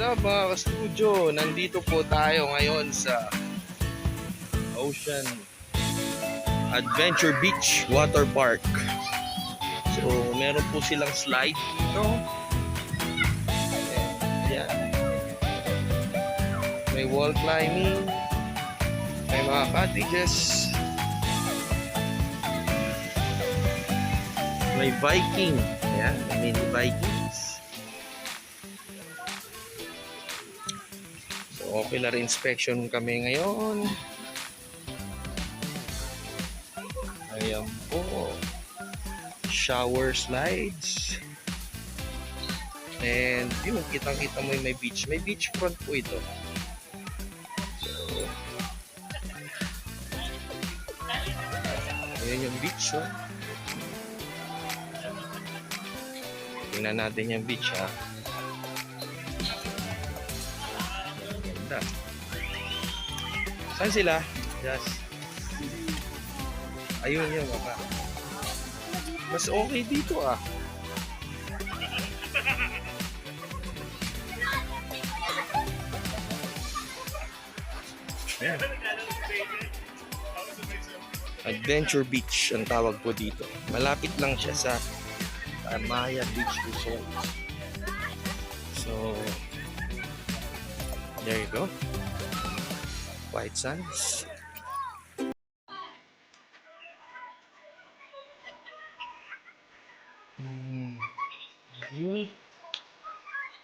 up mga ka-studio? Nandito po tayo ngayon sa Ocean Adventure Beach Water Park. So meron po silang slide dito. Yan. May wall climbing. May mga cottages. May Viking. Yan, mini Vikings. So, ocular inspection kami ngayon. Ayan po. Shower slides. And yun, kitang-kita mo yung may beach. May beach front po ito. So, ayan yung beach, oh. Tingnan natin yung beach, ha. Ganda. Saan sila? Yes. Ayun yun, baka. Mas okay dito, ah. Ayan. Adventure Beach ang tawag po dito. Malapit lang siya sa Maya Beach Resort. So, there you go. White sands.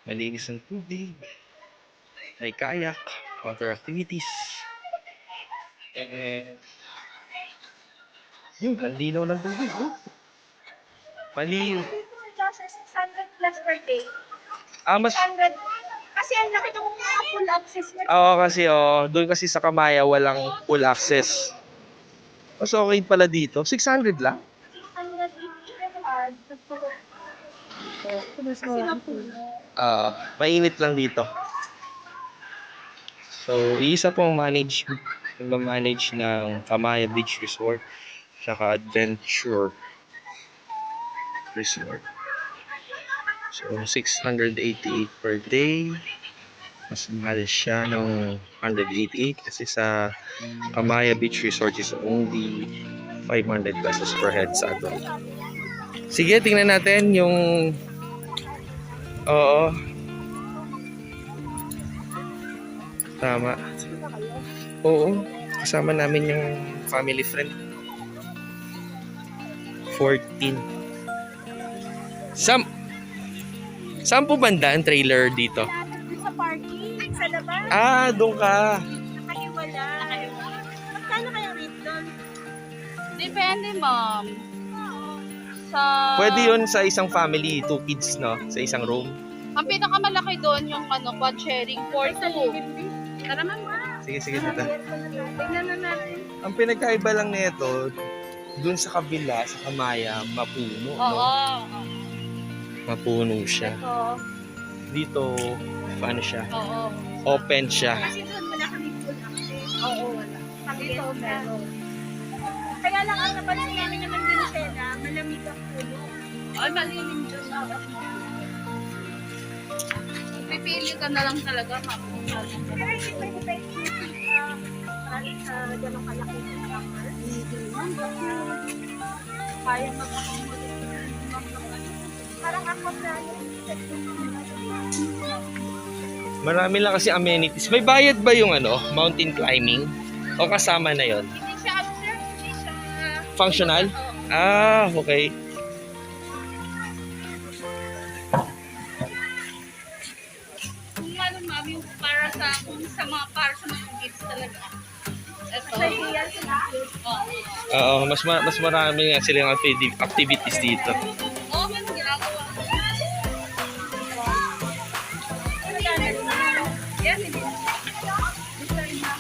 Malinis ang tubig. May kayak, water activities. And yun, ang linaw ng tubig. Oh. Maliw. 600 plus per day. Mas 600. Kasi ang laki ng mga full access. oo kasi doon kasi sa Kamaya walang full access. Mas okay pala dito. 600 lang. 600 Mainit lang dito. So, isa pong manage ng Kamaya Beach Resort saka Adventure Resort. So, 688 per day. Mas mahal siya ng 188 kasi sa Kamaya Beach Resort is only 500 pesos per head sa adult. Sige, tingnan natin yung oo. Tama. Oo. Kasama namin yung family friend. 14. Saan po banda ang trailer dito? Sa parking, sa labas. Doon ka. Nakaiwala. Magkano kaya rate doon? Depende, ma'am. Sa... Pwede yun sa isang family, 2 kids, no? Sa isang room. Ang pinakamalaki doon yung quad sharing, 4-2. Tara, ma'am. Sige, tita. Tingnan na natin. Ang pinagkaiba lang nito, dun sa kabila, sa Kamaya, mapuno, no? Oo. Mapuno siya. So, Dito, paano siya? Oo. Open siya. kasi doon wala kami full access. Oo, wala. Kami dito meron. Kaya lang ang napansin namin naman din sila, malamig ang puno. Ay, malilim dyan na. Pipili ka na lang talaga, ma'am. Pero hindi pwede tayo sa ganong kalaki ng camper. Kaya magpapamulit. Parang ako na Marami lang kasi amenities. May bayad ba yung mountain climbing? O kasama na yon? Hindi siya upstairs, hindi siya... Functional? Okay. Kung ano, ma'am, yung para sa mga kids talaga. Ito. ideal sa natin. Oo. Mas marami nga silang activities dito. Oo, man, ginagawa. Yan, hindi. Design na.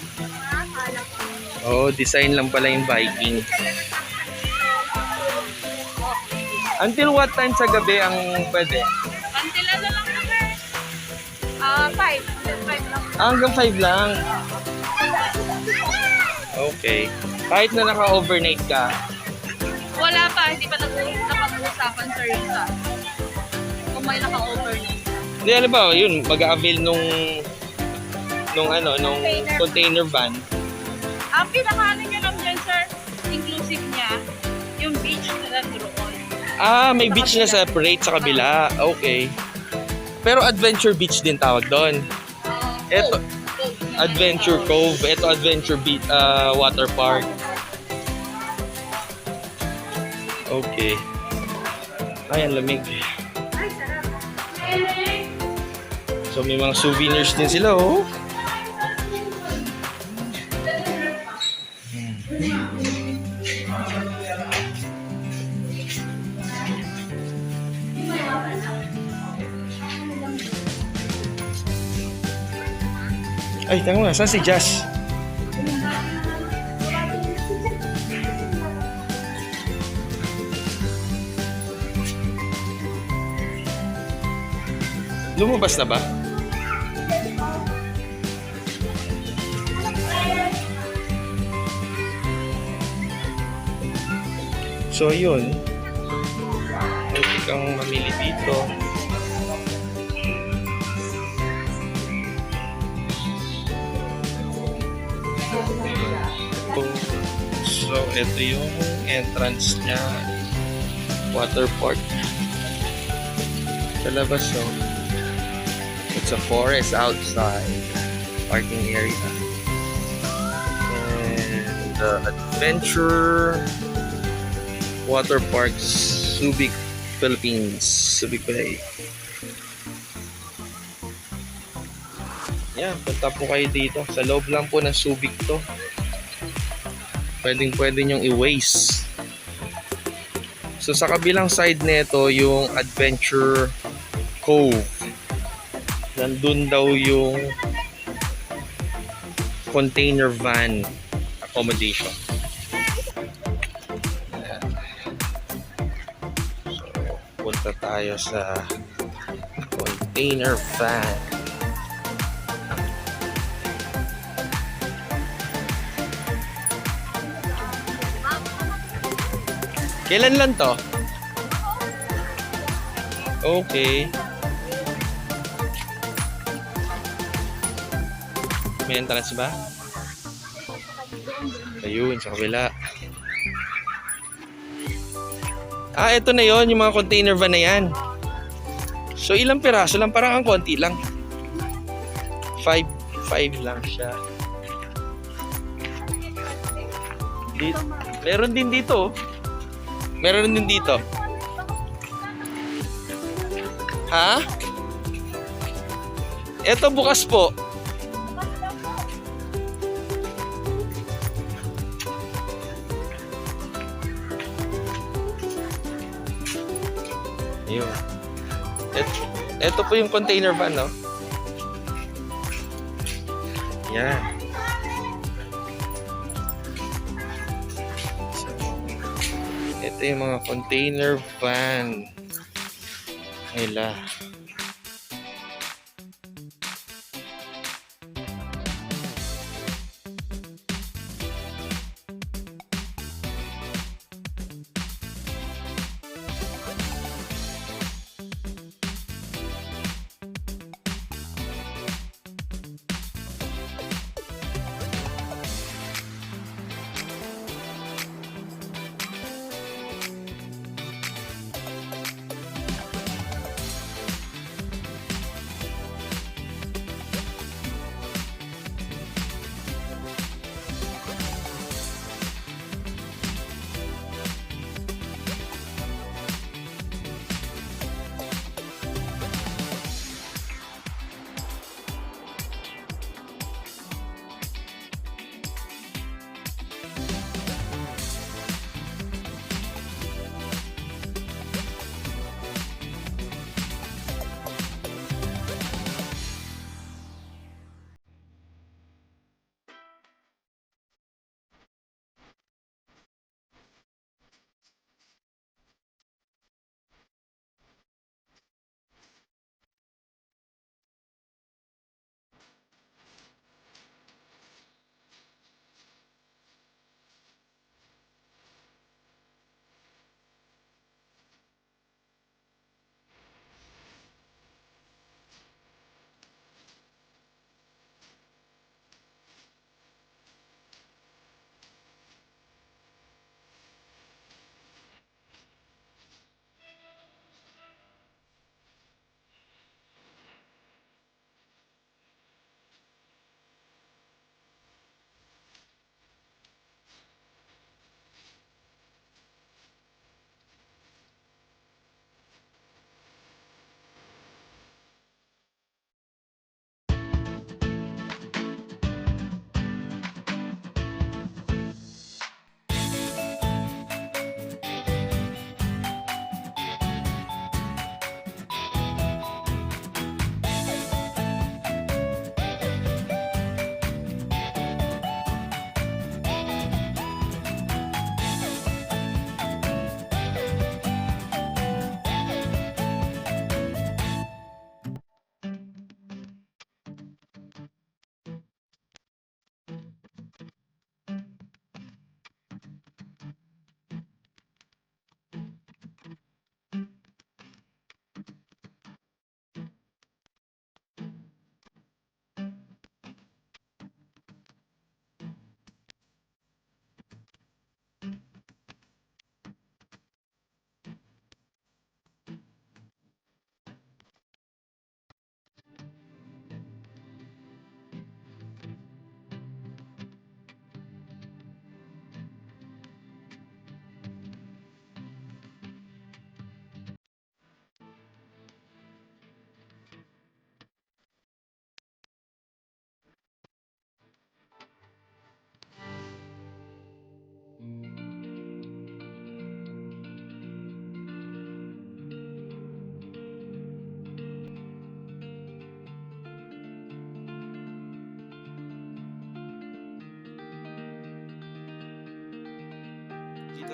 Palak. Design lang pala yung Viking. Until what time sa gabi ang pwede? Until ano lang kami? 5 lang. Hanggang 5 lang. Okay. Kahit na naka-overnight ka. Wala pa, hindi pa napag-uusapan, sir, yun sa. Kung may naka-overnight. Di, alam ba, yun, mag-a-avail nung container van. Ang pinaka-ano niya lang dyan, sir, inclusive niya, yung beach na nandoon. Ah, may beach na separate sa kabila. Okay. Pero Adventure Beach din tawag doon. Ito, Adventure Cove. Ito, Adventure Beach, Water Park. Okay. Ay, ang lamig. So, may mga souvenirs din sila, oh. Ay, tanga nga, saan si Jazz? Lumabas na ba? So, yun. Pwede kang mamili dito. So, ito yung entrance niya. Water park. Sa labas, so. It's a forest outside. Parking area. And Adventure Water Park, Subic, Philippines. Subic Bay. Yan, punta po kayo dito. Sa loob lang po ng Subic to. Pwede nyong i-waste. So sa kabilang side nito yung Adventure Cove. Nandun daw yung container van accommodation. Ayan. So punta tayo sa container van. Kailan lang to? Okay. May entrance ba? Ayun, sa kabila. Ah, ito na yon, yung mga container van na yan. So, ilang piraso lang? Parang ang konti lang. 5 lang siya. Meron din dito. Meron din dito. Ha? Ito bukas po. Ayun. Ito po yung container van, no? Yan. Ito yung mga container van nila.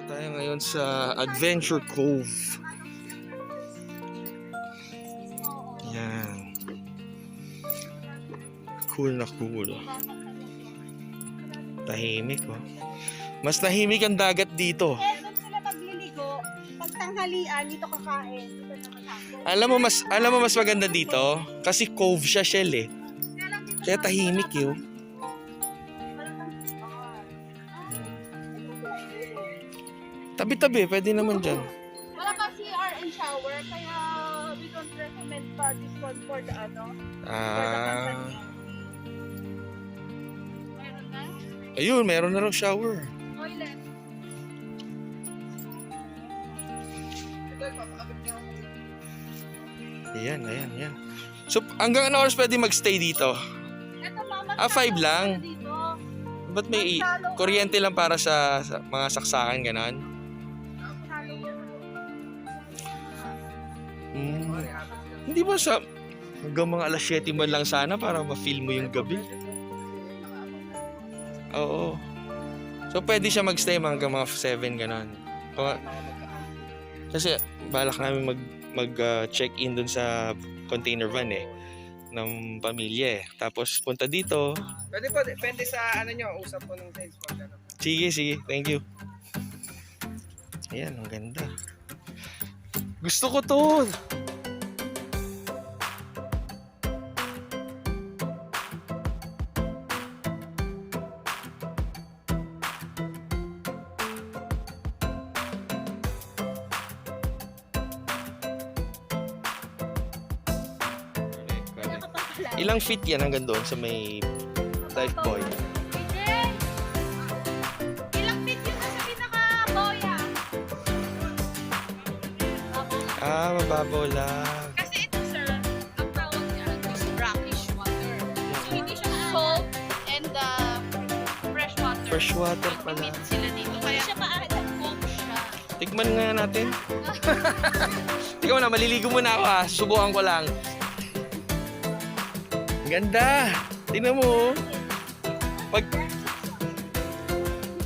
Tayo ngayon sa Adventure Cove. Yan. Cool na cool. Tahimik oh. Mas tahimik ang dagat dito. Eh, doon sila magliligo. Pag tanghalian, dito kakain. Dito na matapos. Alam mo mas maganda dito kasi cove siya, Shell eh. Kaya tahimik yun. Tabi-tabi, pwede naman dyan. Wala pa CR and shower, kaya we don't recommend pa this one for the ano. Ah, Meron na? ayun, meron na raw shower. Toilet. Ayan. So, hanggang ano oras pwede magstay dito? Ito mama. 5 lang. Dito. Ba't may kuryente lang para sa mga saksakan ganon? Hindi ba sa hanggang mga alas 7 man lang sana para ma-feel mo yung gabi? Oo. So pwede siya magstay hanggang mga 7 ganon. Kasi balak namin check-in dun sa container van eh ng pamilya eh. Tapos punta dito. Pwede po, depende sa ano nyo, usap po ng sales po. Sige. Thank you. Ayan, ang ganda. Gusto ko to. Ilang feet yan hanggang doon sa may dive boy? Ilang feet yun sa pinaka-boya? Ah, mababaw lang. Kasi ito, sir, ang tawag niya is brackish water. So, hindi siya salt and fresh water. Fresh water pala. Mag-meet sila dito. Kaya siya maalat foam siya. Tikman nga natin. Tingnan mo na, maliligo muna ako ah. Subukan ko lang. Ganda! Tingnan mo. Pag